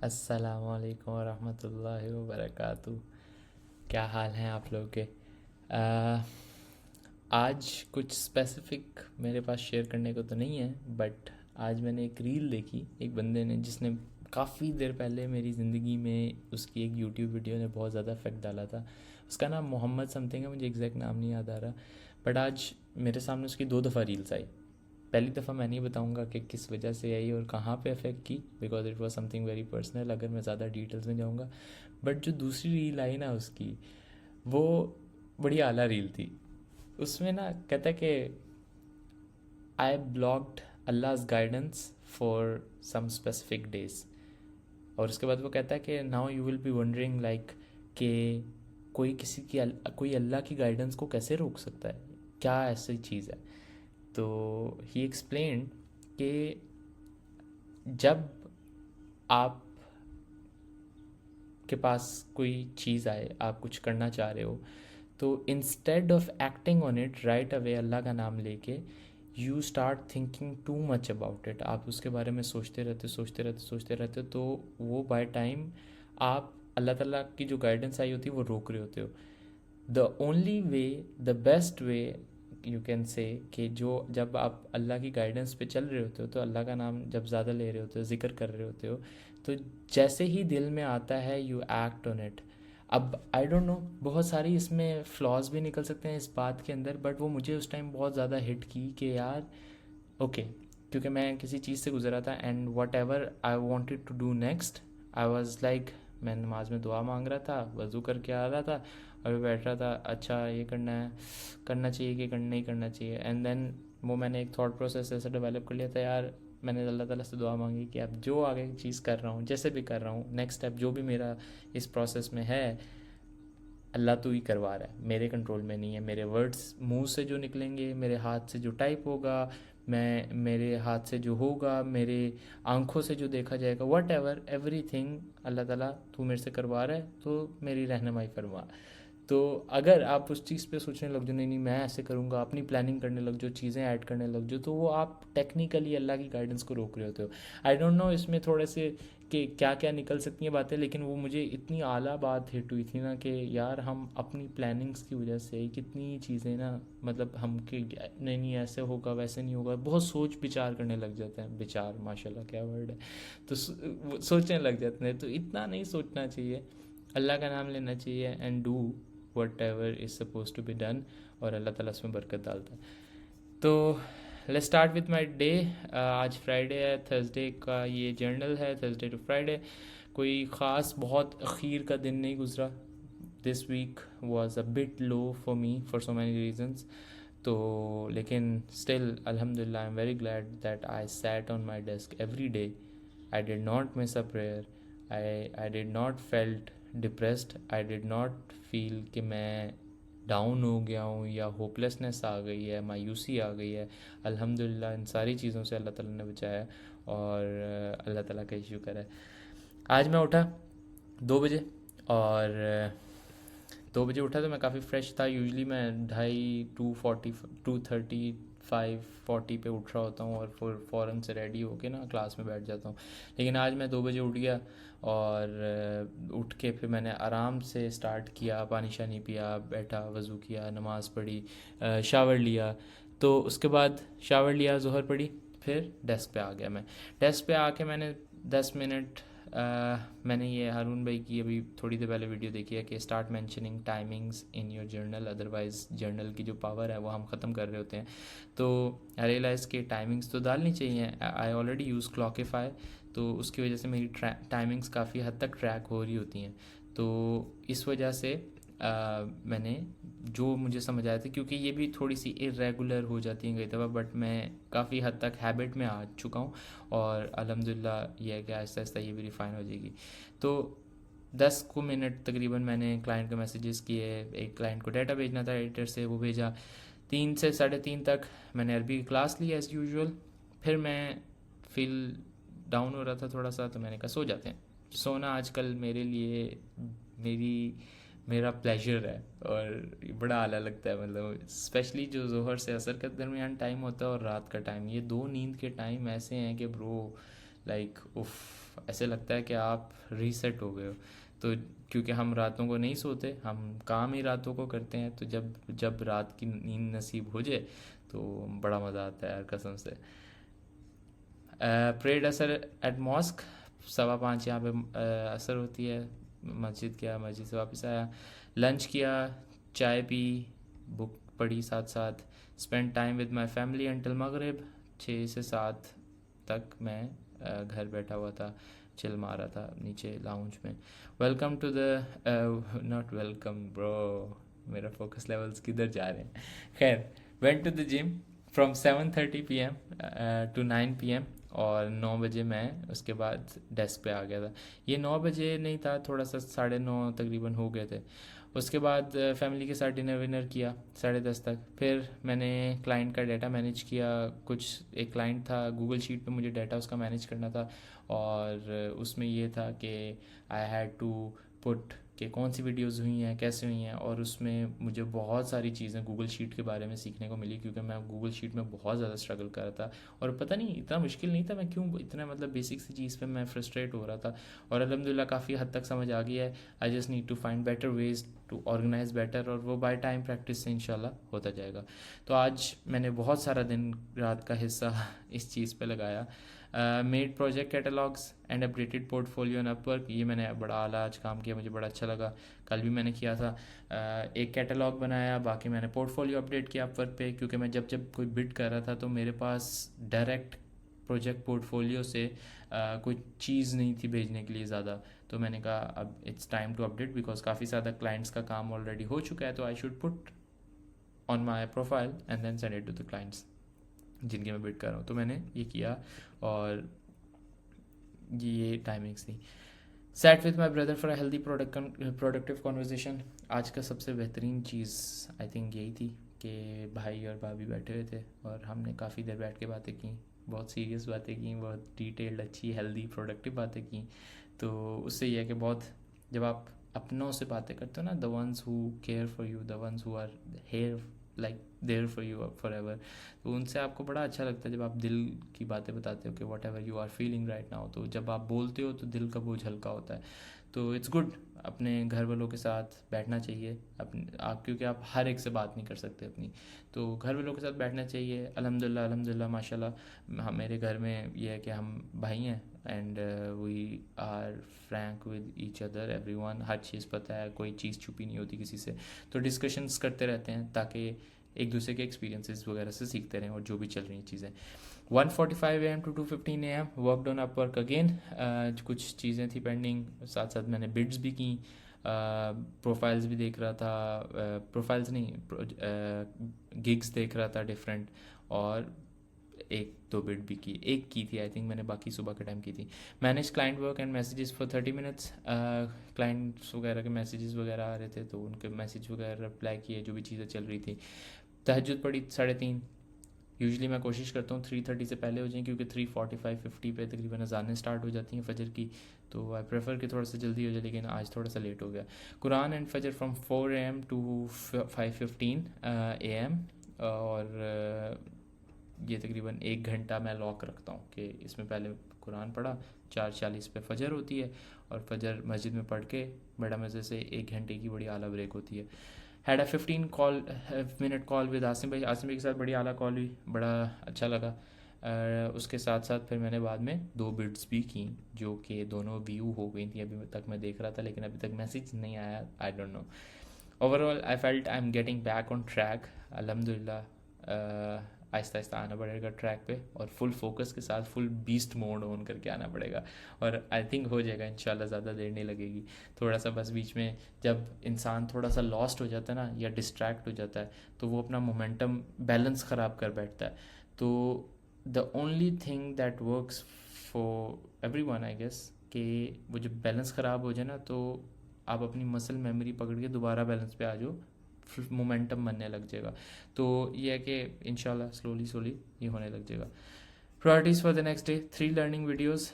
السلام علیکم ورحمۃ اللہ وبرکاتہ. کیا حال ہیں آپ لوگوں کے؟ آ، آج کچھ اسپیسیفک میرے پاس شیئر کرنے کو تو نہیں ہے، بٹ آج میں نے ایک ریل دیکھی ایک بندے نے جس نے کافی دیر پہلے میری زندگی میں اس کی ایک یوٹیوب ویڈیو نے بہت زیادہ افیکٹ ڈالا تھا. اس کا نام محمد سم تھنگ ہے، مجھے ایگزیکٹ نام نہیں یاد آ رہا. بٹ آج میرے سامنے اس کی دو دفعہ ریلز آئی. پہلی دفعہ میں نہیں بتاؤں گا کہ کس وجہ سے آئی اور کہاں پہ افیکٹ کی، because it was some thing very personal اگر میں زیادہ ڈیٹیلس میں جاؤں گا. بٹ جو دوسری ریل آئی نا اس کی، وہ بڑی اعلیٰ ریل تھی. اس میں نا کہتا ہے کہ آئی blocked Allah's guidance for some specific days. اور اس کے بعد وہ کہتا ہے کہ now you will be wondering like کہ کوئی اللہ کی گائیڈنس کو کیسے روک سکتا ہے، کیا ایسی چیز ہے. تو ہی ایکسپلینڈ کہ جب آپ کے پاس کوئی چیز آئے، آپ کچھ کرنا چاہ رہے ہو، تو instead of acting on it right away Allah کا نام لے کے، you start thinking too much about it. آپ اس کے بارے میں سوچتے رہتے تو وہ بائی ٹائم آپ اللہ تعالیٰ کی جو گائیڈنس آئی ہوتی ہے وہ روک رہے ہوتے ہو. The only way, the best way you can say کہ جب آپ اللہ کی گائیڈنس پہ چل رہے ہوتے ہو تو اللہ کا نام جب زیادہ لے رہے ہوتے ہو، ذکر کر رہے ہوتے ہو، تو جیسے ہی دل میں آتا ہے یو ایکٹ آن اٹ. اب آئی ڈونٹ نو، بہت ساری اس میں فلاز بھی نکل سکتے ہیں اس بات کے اندر، بٹ وہ مجھے اس ٹائم بہت زیادہ ہٹ کی کہ یار اوکے. کیونکہ میں کسی چیز سے گزرا تھا and whatever I wanted to do next, I was like, میں نماز میں دعا مانگ رہا تھا، وضو کر کے آ رہا تھا اور بیٹھ رہا تھا، اچھا یہ کرنا ہے، کرنا چاہیے کہ نہیں کرنا چاہیے. اینڈ دین وہ میں نے ایک تھاٹ پروسیس ایسا ڈیولپ کر لیا تھا یار. میں نے اللہ تعالیٰ سے دعا مانگی کہ اب جو آگے چیز کر رہا ہوں، جیسے بھی کر رہا ہوں، نیکسٹ اسٹیپ جو بھی میرا اس پروسیس میں ہے، اللہ تو ہی کروا رہا ہے، میرے کنٹرول میں نہیں ہے. میرے ورڈز منہ سے جو نکلیں گے، میرے ہاتھ سے جو ٹائپ ہوگا، میرے ہاتھ سے جو ہوگا، میرے آنکھوں سے جو دیکھا جائے گا، واٹ ایور ایوری تھنگ اللہ تعالیٰ تو میرے سے کروا رہا ہے، تو میری رہنمائی فرما. تو اگر آپ اس چیز پہ سوچنے لگ جاؤ نہیں نہیں میں ایسے کروں گا، اپنی پلاننگ کرنے لگ جاؤ، چیزیں ایڈ کرنے لگ جاؤ، تو وہ آپ ٹیکنیکلی اللہ کی گائیڈنس کو روک رہے ہوتے ہو. آئی ڈونٹ نو اس میں تھوڑے سے کہ کیا کیا نکل سکتی ہیں باتیں، لیکن وہ مجھے اتنی اعلیٰ بات ہٹ ہوئی تھی نا کہ یار ہم اپنی پلاننگس کی وجہ سے کتنی چیزیں نا، مطلب ہم کہ نہیں نہیں ایسے ہوگا ویسے نہیں ہوگا، بہت سوچ بچار کرنے لگ جاتے ہیں. بچار ماشاء اللہ کیا ورڈ ہے. تو سوچنے لگ جاتے ہیں، تو اتنا نہیں سوچنا چاہیے، اللہ کا نام لینا چاہیے and do whatever is suppose to be done, اور اللہ تعالیٰ اس میں برکت ڈالتا ہے. تو let start with my day. آج فرائیڈے ہے، تھرسڈے کا یہ جرنل ہے، تھرسڈے ٹو فرائیڈے. کوئی خاص بہت اخیر کا دن نہیں گزرا. This week was a bit low for me for so many reasons. تو لیکن اسٹل الحمد للہ I am very glad that I sat on my desk every day. I did not miss a prayer. I did not felt depressed. I did not feel کہ میں down ہو گیا ہوں یا ہوپلیسنس آ گئی ہے، مایوسی آ گئی ہے. الحمد للہ ان ساری چیزوں سے اللہ تعالیٰ نے بچایا، اور اللہ تعالیٰ کا شکر ہے. آج میں اٹھا 2 بجے، اور 2 بجے اٹھا تو میں کافی فریش تھا. یوزلی میں 2:30 2:35 40 پہ اٹھ رہا ہوتا ہوں اور پھر فوراً سے ریڈی ہو کے نا کلاس میں بیٹھ جاتا ہوں. لیکن آج میں 2 بجے اٹھ گیا، اور اٹھ کے پھر میں نے آرام سے اسٹارٹ کیا، پانی شانی پیا، بیٹھا، وضو کیا، نماز پڑھی، شاور لیا. تو اس کے بعد شاور لیا، ظہر پڑھی، پھر ڈیسک پہ آ گیا. میں ڈیسک پہ آ کے میں نے 10 منٹ، میں نے یہ ہارون بھائی کی ابھی تھوڑی دیر پہلے ویڈیو دیکھی ہے کہ start mentioning timings in your journal, otherwise journal کی جو پاور ہے وہ ہم ختم کر رہے ہوتے ہیں. تو آئی ریئلائز کہ ٹائمنگز تو ڈالنی چاہیے. آئی آلریڈی یوز کلاکیفائی، تو اس کی وجہ سے میری ٹائمنگز کافی حد تک ٹریک ہو رہی ہوتی ہیں. تو اس وجہ سے میں نے جو مجھے سمجھ آیا تھا، کیونکہ یہ بھی تھوڑی سی ارریگولر ہو جاتی ہیں کئی دفعہ، بٹ میں کافی حد تک ہیبٹ میں آ چکا ہوں، اور الحمد للہ یہ ہے کہ آہستہ آہستہ یہ بھی ریفائن ہو جائے گی. تو 10 منٹ تقریباً میں نے کلائنٹ کے میسیجز کیے. ایک کلائنٹ کو ڈیٹا بھیجنا تھا ایڈیٹر سے، وہ بھیجا. 3 سے 3:30 تک میں نے عربی کی کلاس لی ایز یوزول. پھر میں فیل ڈاؤن ہو رہا تھا تھوڑا سا، تو میں نے کہا سو جاتے ہیں. سونا آج کل میرے لیے میرا پلیجر ہے، اور بڑا اعلیٰ لگتا ہے. مطلب اسپیشلی جو ظہر سے عصر کے درمیان ٹائم ہوتا ہے اور رات کا ٹائم، یہ دو نیند کے ٹائم ایسے ہیں کہ برو لائک اف ایسے لگتا ہے کہ آپ ریسیٹ ہو گئے ہو. تو کیونکہ ہم راتوں کو نہیں سوتے, ہم کام ہی راتوں کو کرتے ہیں, تو جب رات کی نیند نصیب ہو جائے تو بڑا مزہ آتا ہے یار قسم سے. پریڈ اثر ایٹ ماسک, 5:15 یہاں پہ اثر ہوتی ہے. مسجد گیا, مسجد سے واپس آیا, لنچ کیا, چائے پی, بک پڑھی ساتھ ساتھ. Spend time with my family until مغرب, 6 سے 7 تک میں گھر بیٹھا ہوا تھا, چل مارا تھا نیچے لاؤنج میں. Welcome to the, not welcome bro, میرا فوکس لیولس کدھر جا رہے ہیں. خیر, went to the gym from 7:30 PM to 9 PM, اور 9 بجے میں اس کے بعد ڈیسک پہ آ گیا تھا. یہ 9 بجے نہیں تھا, تھوڑا سا 9:30 تقریباً ہو گئے تھے. اس کے بعد فیملی کے ساتھ ڈنر ونر کیا 10:30 تک. پھر میں نے کلائنٹ کا ڈیٹا مینیج کیا. ایک کلائنٹ تھا, گوگل شیٹ پہ مجھے ڈیٹا اس کا مینیج کرنا تھا, اور اس میں یہ تھا کہ آئی ہیڈ ٹو پٹ کہ کون سی ویڈیوز ہوئی ہیں, کیسے ہوئی ہیں, اور اس میں مجھے بہت ساری چیزیں گوگل شیٹ کے بارے میں سیکھنے کو ملی, کیونکہ میں گوگل شیٹ میں بہت زیادہ اسٹرگل کر رہا تھا, اور پتہ نہیں اتنا مشکل نہیں تھا, میں کیوں اتنا مطلب بیسک سی چیز پہ میں فرسٹریٹ ہو رہا تھا, اور الحمدللہ کافی حد تک سمجھ آ گئی ہے. I just need to find better ways to organise better, اور وہ بائی ٹائم پریکٹس سے انشاءاللہ ہوتا جائے گا. تو آج میں نے بہت سارا دن رات کا حصہ اس چیز پہ لگایا. Made project catalogues and updated portfolio in Upwork, یہ میں نے بڑا اعلیٰ آج کام کیا, مجھے بڑا اچھا لگا. کل بھی میں نے کیا تھا. ایک کیٹالاگ بنایا, باقی میں نے پورٹ فولیو اپڈیٹ کیا اپ ورک پہ, کیونکہ میں جب کوئی بڈ کر رہا تھا تو میرے پاس ڈائریکٹ پروجیکٹ پورٹ فولیو سے کوئی چیز نہیں تھی بھیجنے کے لیے زیادہ. تو میں نے کہا اب it's time to update, because کافی زیادہ کلائنٹس کا کام آلریڈی ہو چکا ہے, تو I should put on my profile and then send it to the clients جن کے میں بڈ کر رہا ہوں. تو میں نے یہ کیا, اور یہ ٹائمنگس تھی. Sat with my brother for a healthy productive conversation. آج کا سب سے بہترین چیز آئی تھنک یہی تھی کہ بھائی اور بھابھی بیٹھے ہوئے تھے, اور ہم نے کافی دیر بیٹھ کے باتیں کیں, بہت سیریس باتیں کیں, بہت ڈیٹیلڈ اچھی ہیلدی پروڈکٹیو باتیں کیں. تو اس سے یہ ہے کہ بہت, جب آپ اپنوں سے باتیں کرتے ہو نا, the ones who care for you, the ones who are here like there for you forever, تو ان سے آپ کو بڑا اچھا لگتا ہے جب آپ دل کی باتیں بتاتے ہو کہ whatever you are feeling right now. تو جب آپ بولتے ہو تو دل کا بوجھ ہلکا ہوتا ہے. تو اٹس گڈ, اپنے گھر والوں کے ساتھ بیٹھنا چاہیے. آپ کیونکہ آپ ہر ایک سے بات نہیں کر سکتے اپنی, تو گھر والوں کے ساتھ بیٹھنا چاہیے. الحمدللہ ماشاء اللہ میرے گھر میں یہ ہے کہ ہم بھائی ہیں, and we are frank with each other, everyone, ہر چیز پتہ ہے, کوئی چیز چھپی نہیں ہوتی کسی سے. تو ڈسکشنس کرتے رہتے ہیں تاکہ ایک دوسرے کے ایکسپیرینسز وغیرہ سے سیکھتے رہیں, اور جو بھی چل رہی ہیں چیزیں. 1:45 AM to 2:15 AM work on up work again. کچھ چیزیں تھیں پینڈنگ, ساتھ ساتھ میں نے بڈز بھی کیں, پروفائلز بھی دیکھ رہا تھا, پروفائلز نہیں گگز دیکھ رہا تھا ڈفرینٹ, اور 1-2 بڈ بھی کی, ایک کی تھی آئی تھنک میں نے, باقی صبح کے ٹائم کی تھی. Manage client work and messages for 30 minutes. Clients وغیرہ کے میسیجز وغیرہ آ رہے تھے, تو ان کے میسیج وغیرہ رپلائی کیے, جو بھی چیزیں چل رہی تھی. تہجد پڑھی 3:30. یوزلی میں کوشش کرتا ہوں 3:30 سے پہلے ہو جائیں, کیونکہ 3:45-50 پہ تقریباً اذانیں اسٹارٹ ہو جاتی ہیں فجر کی, تو آئی پریفر کہ تھوڑا سا جلدی ہو جائے, لیکن آج تھوڑا سا لیٹ ہو گیا. قرآن اینڈ فجر فرام 4 AM to 5:15 AM, اور یہ تقریباً 1 گھنٹہ میں لاک رکھتا ہوں کہ اس میں پہلے قرآن پڑھا, 4:40 پہ فجر ہوتی ہے, اور فجر مسجد میں پڑھ کے بڑا مزے سے 1 گھنٹے کی بڑی اعلیٰ بریک ہوتی ہے. Had a 15 call with Asim بھائی. عاصم بھائی کے ساتھ بڑی اعلیٰ کال ہوئی, بڑا اچھا لگا. اس کے ساتھ ساتھ پھر میں نے بعد میں 2 بڈس بھی کیں, جو کہ دونوں ویو ہو گئی تھیں. ابھی تک میں دیکھ رہا تھا, لیکن ابھی تک میسیج نہیں آیا, I don't know. Overall I felt I'm getting back on track. الحمدللہ آہستہ آہستہ آنا پڑے گا ٹریک پہ, اور فل فوکس کے ساتھ فل بیسٹ موڈ آن کر کے آنا پڑے گا, اور آئی تھنک ہو جائے گا انشاءاللہ, زیادہ دیر نہیں لگے گی. تھوڑا سا بس بیچ میں جب انسان تھوڑا سا لاسٹ ہو جاتا ہے نا, یا ڈسٹریکٹ ہو جاتا ہے, تو وہ اپنا مومنٹم بیلنس خراب کر بیٹھتا ہے. تو the only thing that works for every one I guess, کہ وہ جب بیلنس خراب ہو جائے نا, تو آپ اپنی مسل میموری پکڑ کے دوبارہ بیلنس پہ آ جاؤ, مومنٹم بننے لگ جائے گا. تو یہ ہے کہ انشاءاللہ سلولی یہ ہونے لگ جائے گا. Priorities for the next day, 3 learning videos.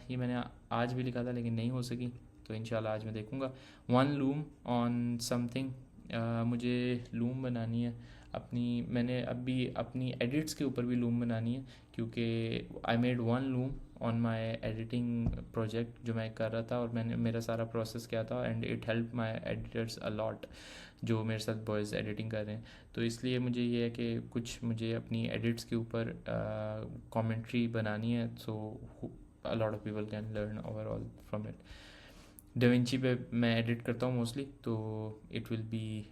یہ میں نے آج بھی لکھا تھا لیکن نہیں ہو سکی, تو انشاءاللہ آج میں دیکھوں گا. 1 لوم آن سم تھنگ. مجھے لوم بنانی ہے اپنی, میں نے ابھی اپنی ایڈٹس کے اوپر بھی لوم بنانی ہے, کیونکہ I made 1 loom on my editing project جو میں کر رہا تھا, اور میں نے میرا سارا پروسیس کیا تھا, and it help my editors allot جو میرے ساتھ بوائز ایڈیٹنگ کر رہے ہیں. تو اس لیے مجھے یہ ہے کہ کچھ مجھے اپنی ایڈٹس کے اوپر کامنٹری بنانی ہے, سو a lot of people can learn overall from it. ڈاونچی پہ میں ایڈٹ کرتا ہوں موسٹلی, تو it will be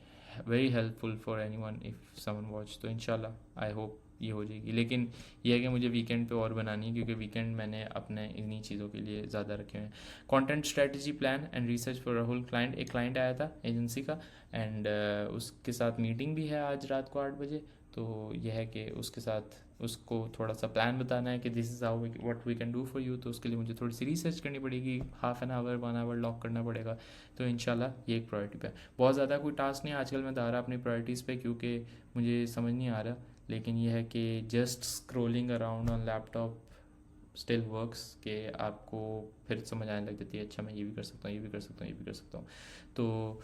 very helpful for any one of someone watch. تو ان شاء اللہ آئی ہوپ یہ ہو جائے گی, لیکن یہ ہے کہ مجھے ویکینڈ پہ اور بنانی ہے, کیونکہ ویکینڈ میں نے اپنے انہی چیزوں کے لیے زیادہ رکھے ہوئے ہیں. Content strategy plan and research for Rahul client, ایک کلائنٹ آیا تھا ایجنسی کا, اینڈ اس کے ساتھ میٹنگ بھی ہے آج رات کو 8 بجے. تو یہ ہے کہ اس کے ساتھ اس کو تھوڑا سا پلان بتانا ہے کہ this is how what we can do for you. تو اس کے لیے مجھے تھوڑی سی ریسرچ کرنی پڑے گی, half an hour 1 hour lock کرنا پڑے گا. تو انشاءاللہ یہ ایک پرائرٹی پہ بہت زیادہ کوئی ٹاسک نہیں آج کل میں دارا اپنی پرائرٹیز پہ, کیونکہ مجھے سمجھ نہیں آ رہا. لیکن یہ ہے کہ just scrolling around on laptop still works, کہ آپ کو پھر سمجھ آنے لگ جاتی ہے اچھا میں یہ بھی کر سکتا ہوں, یہ بھی کر سکتا ہوں, یہ بھی کر سکتا ہوں. تو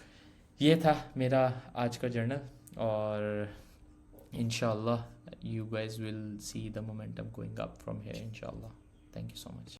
یہ تھا میرا آج کا جرنل, اور inshallah you guys will see the momentum going up from here inshallah. Thank you so much.